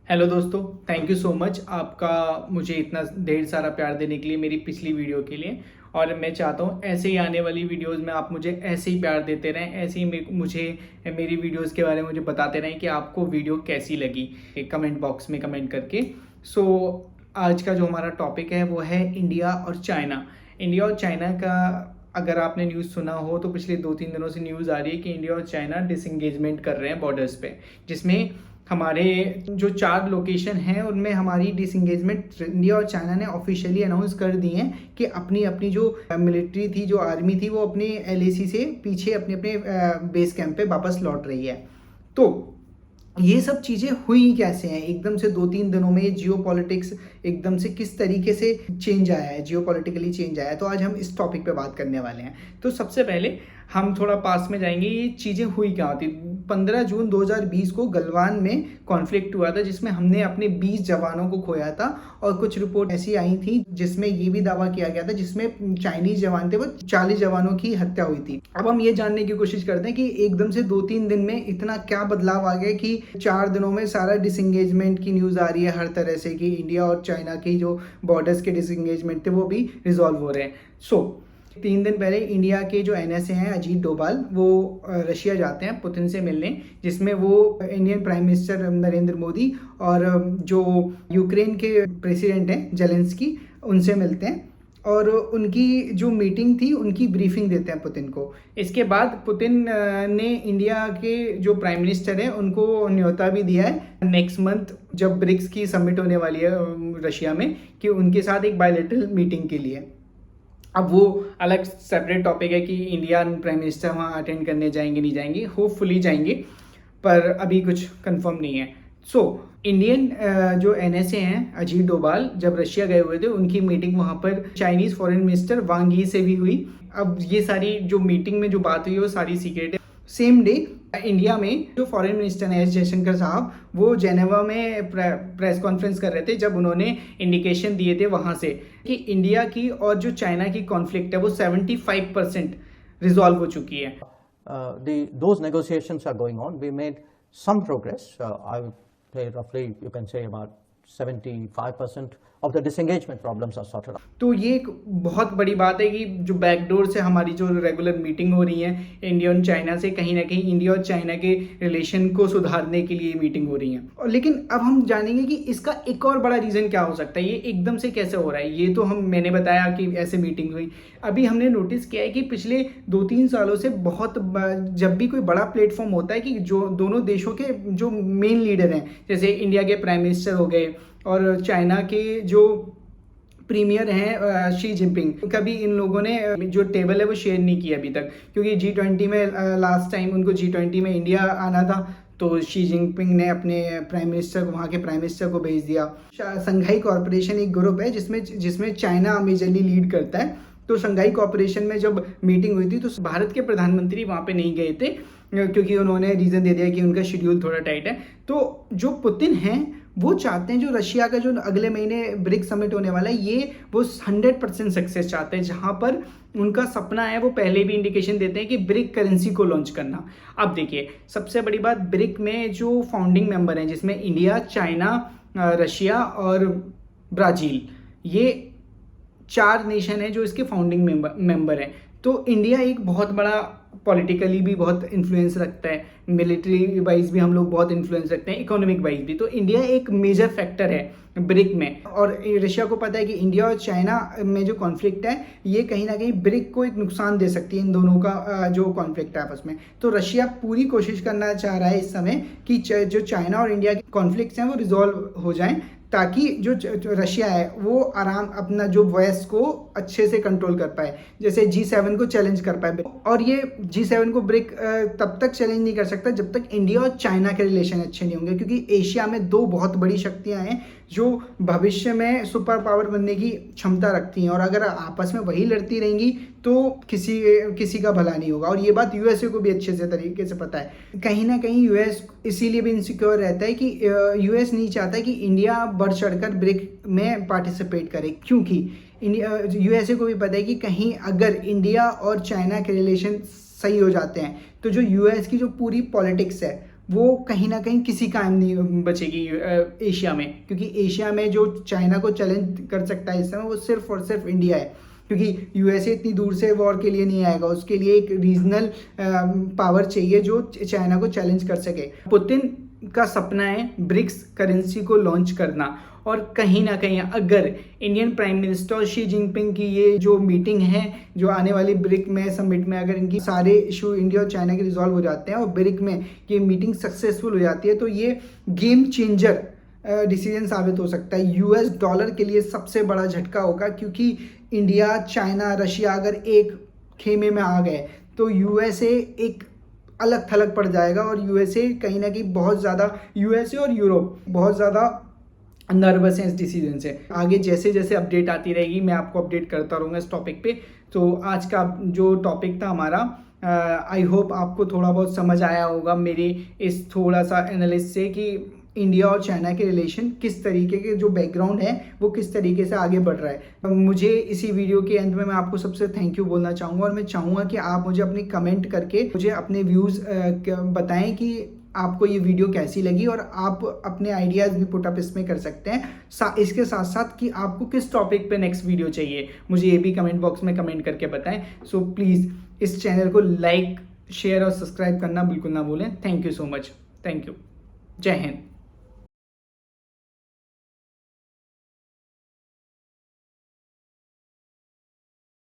Hello दोस्तों, thank you so much आपका मुझे इतना ढेर सारा प्यार देने के लिए मेरी पिछली वीडियो के लिए। और मैं चाहता हूँ ऐसे ही आने वाली वीडियोस में आप मुझे ऐसे ही प्यार देते रहें, ऐसे ही मुझे मेरी वीडियोस के बारे में मुझे बताते रहें कि आपको वीडियो कैसी लगी कमेंट बॉक्स में कमेंट करके। सो आज का जो हमारा टॉपिक है वो है इंडिया और चाइना। इंडिया और चाइना का अगर आपने न्यूज़ सुना हो तो पिछले 2-3 दिनों से न्यूज़ आ रही है कि इंडिया और चाइना डिसंगेजमेंट कर रहे हैं बॉर्डर्स पे, जिसमें हमारे जो 4 लोकेशन हैं उनमें हमारी डिसंगेजमेंट इंडिया और चाइना ने ऑफिशियली अनाउंस कर दी हैं कि अपनी अपनी जो मिलिट्री थी, जो आर्मी थी, वो अपने एलएसी से पीछे अपने अपने बेस कैंप पे वापस लौट रही है। तो ये सब चीज़ें हुई कैसे हैं एकदम से 2-3 दिनों में? जियो पॉलिटिक्स एकदम से किस तरीके से चेंज आया है, जियो पॉलिटिकली चेंज आया है, तो आज हम इस टॉपिक पे बात करने वाले हैं। तो सबसे पहले हम थोड़ा पास में जाएंगे, ये चीज़ें हुई क्या होती। 15 जून 2020 को गलवान में कॉन्फ्लिक्ट हुआ था, जिसमें हमने अपने 20 जवानों को खोया था। और कुछ रिपोर्ट ऐसी आई थी जिसमें ये भी दावा किया गया था, जिसमें चाइनीज जवान थे, वो 40 जवानों की हत्या हुई थी। अब हम ये जानने की कोशिश करते हैं कि एकदम से 2-3 दिन में इतना क्या बदलाव आ गया कि 4 दिनों में सारा डिसंगेजमेंट की न्यूज़ आ रही है हर तरह से, कि इंडिया और चाइना की जो बॉर्डर्स के डिसंगेजमेंट थे वो भी रिजॉल्व हो रहे हैं। 3 दिन पहले इंडिया के जो एनएसए हैं अजीत डोभाल, वो रशिया जाते हैं पुतिन से मिलने, जिसमें वो Indian prime minister Narendra Modi और जो यूक्रेन के प्रेसिडेंट हैं जेलेंस्की, उनसे मिलते हैं और उनकी जो मीटिंग थी उनकी ब्रीफिंग देते हैं पुतिन को। इसके बाद पुतिन ने इंडिया के जो प्राइम मिनिस्टर हैं उनको न्योता भी दिया है नेक्स्ट मंथ, जब ब्रिक्स की समिट होने वाली है रशिया में, कि उनके साथ एक बायलैटरल मीटिंग के लिए। अब वो अलग सेपरेट टॉपिक है कि इंडियन प्राइम मिनिस्टर वहाँ अटेंड करने जाएंगे नहीं जाएंगे, होपफुली जाएंगे, पर अभी कुछ कंफर्म नहीं है। इंडियन जो एनएसए हैं अजीत डोभाल जब रशिया गए हुए थे, उनकी मीटिंग वहाँ पर चाइनीज फॉरेन मिनिस्टर वांग यी से भी हुई। अब ये सारी जो मीटिंग में जो बात हुई वो सारी सीक्रेट है। सेम डे इंडिया में जो फॉरेन मिनिस्टर हैं एस जयशंकर साहब, वो जेनेवा में प्रेस कॉन्फ्रेंस कर रहे थे, जब उन्होंने इंडिकेशन दिए थे वहाँ से कि इंडिया की और जो चाइना की कॉन्फ्लिक्ट है वो 75% रिजॉल्व हो चुकी है। Those negotiations are going on. We made some progress. I would say roughly, you can say about 75% of the disengagement problems are sorted out. तो ये एक बहुत बड़ी बात है कि जो बैकडोर से हमारी जो रेगुलर मीटिंग हो रही है इंडिया और चाइना से, कहीं ना कहीं इंडिया और चाइना के रिलेशन को सुधारने के लिए मीटिंग हो रही है। और लेकिन अब हम जानेंगे कि इसका एक और बड़ा रीज़न क्या हो सकता है, ये एकदम से कैसे हो रहा है। ये तो मैंने बताया कि ऐसे मीटिंग हुई। अभी हमने नोटिस किया है कि पिछले 2-3 सालों से जब भी कोई बड़ा प्लेटफॉर्म होता है कि जो दोनों देशों के जो मेन लीडर हैं, जैसे इंडिया के प्राइम मिनिस्टर हो गए और चाइना के जो प्रीमियर हैं शी जिनपिंग, कभी इन लोगों ने जो टेबल है वो शेयर नहीं किया अभी तक, क्योंकि G20 में लास्ट टाइम उनको G20 में इंडिया आना था, तो शी जिनपिंग ने अपने प्राइम मिनिस्टर को, वहाँ के प्राइम मिनिस्टर को भेज दिया। शंघाई कॉरपोरेशन एक ग्रुप है जिसमें चाइना मेजरली लीड करता है। तो शंघाई कॉरपोरेशन में जब मीटिंग हुई थी तो भारत के प्रधानमंत्री वहाँ पे नहीं गए थे, क्योंकि उन्होंने रीज़न दे दिया कि उनका शेड्यूल थोड़ा टाइट है। तो जो पुतिन हैं वो चाहते हैं जो रशिया का जो अगले महीने ब्रिक समिट होने वाला है, ये वो 100% सक्सेस चाहते हैं, जहाँ पर उनका सपना है। वो पहले भी इंडिकेशन देते हैं कि ब्रिक करेंसी को लॉन्च करना। अब देखिए, सबसे बड़ी बात, ब्रिक में जो फाउंडिंग मेंबर हैं, जिसमें इंडिया, चाइना, रशिया और ब्राज़ील, ये 4 नेशन है जो इसके फाउंडिंग मेंबर हैं। तो इंडिया एक बहुत बड़ा पॉलिटिकली भी बहुत इन्फ्लुएंस रखता है, मिलिट्री वाइज भी हम लोग बहुत इन्फ्लुएंस रखते हैं, इकोनॉमिक वाइज भी। तो इंडिया एक मेजर फैक्टर है ब्रिक में। और रशिया को पता है कि इंडिया और चाइना में जो कॉन्फ्लिक्ट है ये कहीं ना कहीं ब्रिक को एक नुकसान दे सकती है, इन दोनों का जो कॉन्फ्लिक्ट है आपस में। तो रशिया पूरी कोशिश करना चाह रहा है इस समय कि जो चाइना और इंडिया के कॉन्फ्लिक्ट्स हैं वो रिजॉल्व हो जाएं, ताकि जो रशिया है वो आराम अपना जो वेस्ट को अच्छे से कंट्रोल कर पाए, जैसे G7 को चैलेंज कर पाए। और ये G7 को ब्रिक तब तक चैलेंज नहीं कर सकता जब तक इंडिया और चाइना के रिलेशन अच्छे नहीं होंगे, क्योंकि एशिया में 2 बहुत बड़ी शक्तियां हैं जो भविष्य में सुपर पावर बनने की क्षमता रखती हैं, और अगर आपस में वही लड़ती रहेंगी तो किसी का भला नहीं होगा। और ये बात यूएसए को भी अच्छे से तरीके से पता है। कहीं ना कहीं यूएस इसीलिए भी इनसिक्योर रहता है कि यूएस नहीं चाहता कि इंडिया बढ़ चढ़कर ब्रिक में पार्टिसिपेट करे, क्योंकि यूएसए को भी पता है कि कहीं अगर इंडिया और चाइना के रिलेशन सही हो जाते हैं तो जो यूएस की जो पूरी पॉलिटिक्स है वो कहीं ना कहीं किसी काम नहीं बचेगी एशिया में, क्योंकि एशिया में जो चाइना को चैलेंज कर सकता है इस समय वो सिर्फ और सिर्फ इंडिया है, क्योंकि यूएसए इतनी दूर से वॉर के लिए नहीं आएगा, उसके लिए एक रीजनल पावर चाहिए जो चाइना को चैलेंज कर सके। पुतिन का सपना है ब्रिक्स करेंसी को लॉन्च करना, और कहीं ना कहीं अगर Indian prime minister Xi Jinping की ये जो मीटिंग है, जो आने वाली ब्रिक में समिट में, अगर इनकी सारे इशू इंडिया और चाइना के रिजॉल्व हो जाते हैं और ब्रिक में ये मीटिंग सक्सेसफुल हो जाती है, तो ये गेम चेंजर डिसीजन साबित हो सकता है। यूएस डॉलर के लिए सबसे बड़ा झटका होगा, क्योंकि इंडिया, चाइना, रशिया अगर एक खेमे में आ गए तो यूएसए एक अलग थलग पड़ जाएगा, और यूएसए कहीं ना कहीं बहुत ज़्यादा, यूएसए और यूरोप बहुत ज़्यादा नर्वस हैं इस डिसीजन से। आगे जैसे जैसे अपडेट आती रहेगी मैं आपको अपडेट करता रहूँगा इस टॉपिक पे। तो आज का जो टॉपिक था हमारा, आई होप आपको थोड़ा बहुत समझ आया होगा मेरे इस थोड़ा सा एनालिसिस से कि इंडिया और चाइना के रिलेशन किस तरीके के, जो बैकग्राउंड है वो किस तरीके से आगे बढ़ रहा है। मुझे इसी वीडियो के अंत में मैं आपको सबसे थैंक यू बोलना चाहूँगा, और मैं चाहूँगा कि आप मुझे अपनी कमेंट करके मुझे अपने व्यूज़ बताएं कि आपको ये वीडियो कैसी लगी, और आप अपने आइडियाज़ भी पुट अप इसमें कर सकते हैं। इसके साथ साथ कि आपको किस टॉपिक पे नेक्स्ट वीडियो चाहिए, मुझे ये भी कमेंट बॉक्स में कमेंट करके बताएं। सो प्लीज़ इस चैनल को लाइक, शेयर और सब्सक्राइब करना बिल्कुल ना भूलें। Thank you so much. Thank you. जय हिंद।